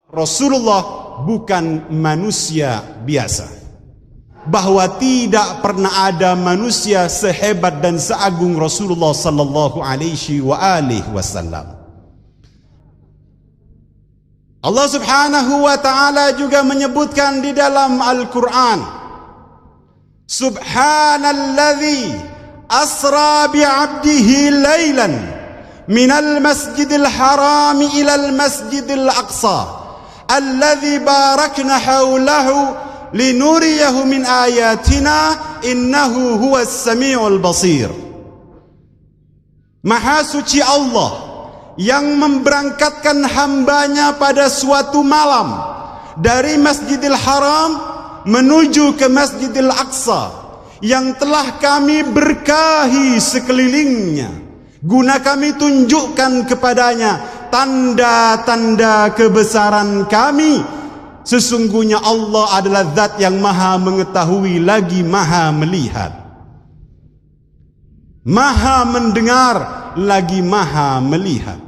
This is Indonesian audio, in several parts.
Rasulullah bukan manusia biasa, bahwa tidak pernah ada manusia sehebat dan seagung Rasulullah sallallahu alaihi wasallam. Allah Subhanahu wa taala juga menyebutkan di dalam Al-Qur'an, Subhanalladzi asra bi'abdihi lailan minal masjidil harami ilal masjidil aqsa alladzi barakna haulahu linuriyahu min ayatina innahu huwas samiul basir. Maha suci Allah yang memberangkatkan hambanya pada suatu malam dari Masjidil Haram menuju ke Masjidil Aqsa yang telah kami berkahi sekelilingnya, guna kami tunjukkan kepadanya tanda-tanda kebesaran kami. Sesungguhnya Allah adalah zat yang maha mengetahui lagi maha melihat, maha mendengar lagi maha melihat.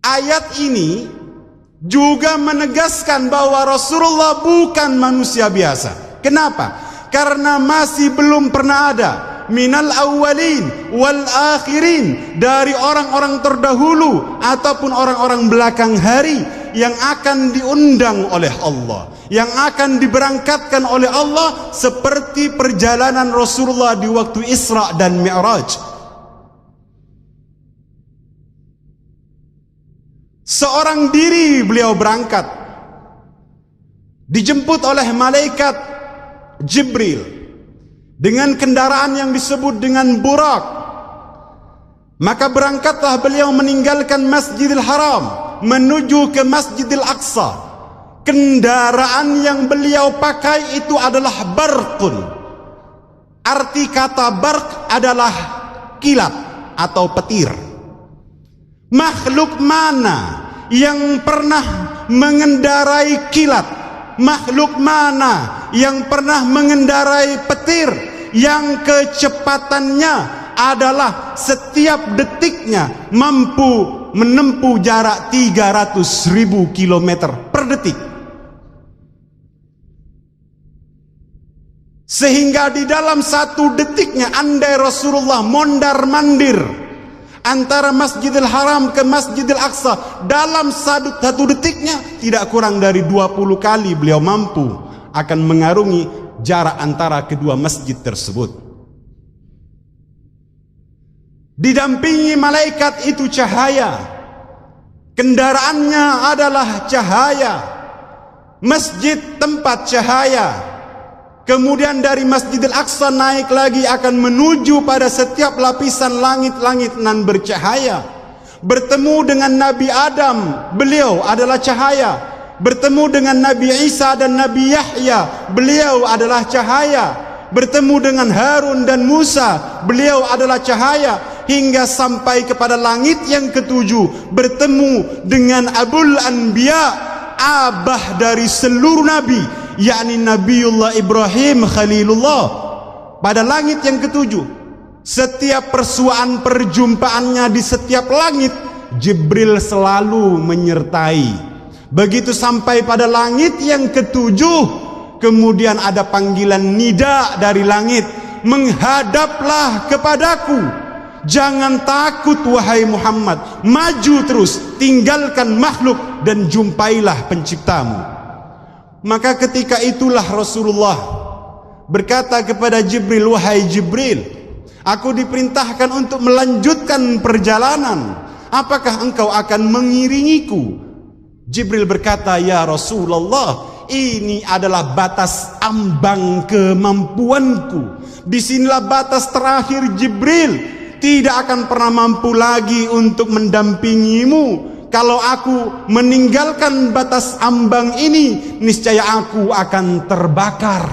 Ayat ini juga menegaskan bahwa Rasulullah bukan manusia biasa. Kenapa? Karena masih belum pernah ada minal awwalin wal akhirin, dari orang-orang terdahulu ataupun orang-orang belakang hari, yang akan diundang oleh Allah, yang akan diberangkatkan oleh Allah seperti perjalanan Rasulullah di waktu Isra dan Mi'raj. Seorang diri beliau berangkat, dijemput oleh malaikat Jibril dengan kendaraan yang disebut dengan Burak. Maka berangkatlah beliau meninggalkan Masjidil Haram menuju ke Masjidil Aqsa. Kendaraan yang beliau pakai itu adalah barqun. Arti kata barq adalah kilat atau petir. Makhluk mana yang pernah mengendarai kilat? Makhluk mana yang pernah mengendarai petir yang kecepatannya adalah setiap detiknya mampu menempuh jarak 300.000 km per detik? Sehingga di dalam satu detiknya, andai Rasulullah mondar-mandir antara Masjidil Haram ke Masjidil Aqsa, dalam satu detiknya tidak kurang dari 20 kali beliau mampu akan mengarungi jarak antara kedua masjid tersebut. Didampingi malaikat itu cahaya, kendaraannya adalah cahaya, masjid tempat cahaya. Kemudian dari Masjidil Aqsa naik lagi akan menuju pada setiap lapisan langit-langit nan bercahaya. Bertemu dengan Nabi Adam, beliau adalah cahaya. Bertemu dengan Nabi Isa dan Nabi Yahya, beliau adalah cahaya. Bertemu dengan Harun dan Musa, beliau adalah cahaya. Hingga sampai kepada langit yang ketujuh, bertemu dengan Abul Anbiya, abah dari seluruh nabi, yakni Nabiullah Ibrahim Khalilullah. Pada langit yang ketujuh, setiap persuaan perjumpaannya di setiap langit, Jibril selalu menyertai. Begitu sampai pada langit yang ketujuh, kemudian ada panggilan nida dari langit, menghadaplah kepadaku, jangan takut wahai Muhammad, maju terus, tinggalkan makhluk dan jumpailah penciptamu. Maka ketika itulah Rasulullah berkata kepada Jibril, wahai Jibril, aku diperintahkan untuk melanjutkan perjalanan, apakah engkau akan mengiringiku? Jibril berkata, ya Rasulullah, ini adalah batas ambang kemampuanku. Disinilah batas terakhir Jibril, tidak akan pernah mampu lagi untuk mendampingimu. Kalau aku meninggalkan batas ambang ini, niscaya aku akan terbakar.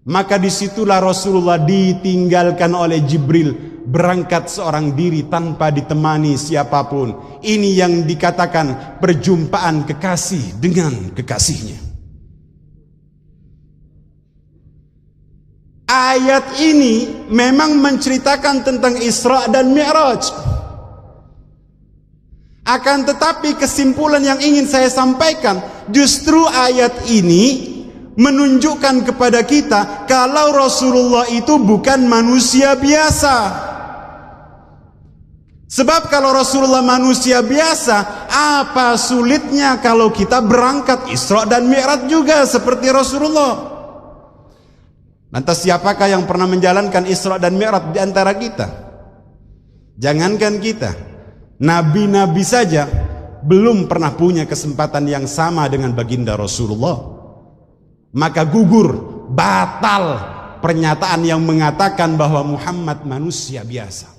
Maka disitulah Rasulullah ditinggalkan oleh Jibril, berangkat seorang diri tanpa ditemani siapapun. Ini yang dikatakan perjumpaan kekasih dengan kekasihnya. Ayat ini memang menceritakan tentang Isra dan Mi'raj. Akan tetapi kesimpulan yang ingin saya sampaikan, justru ayat ini menunjukkan kepada kita kalau Rasulullah itu bukan manusia biasa. Sebab kalau Rasulullah manusia biasa, apa sulitnya kalau kita berangkat Isra dan Mi'raj juga seperti Rasulullah? Lantas siapakah yang pernah menjalankan Isra dan Mi'raj di antara kita? Jangankan kita, nabi-nabi saja belum pernah punya kesempatan yang sama dengan baginda Rasulullah. Maka gugur, batal pernyataan yang mengatakan bahwa Muhammad manusia biasa.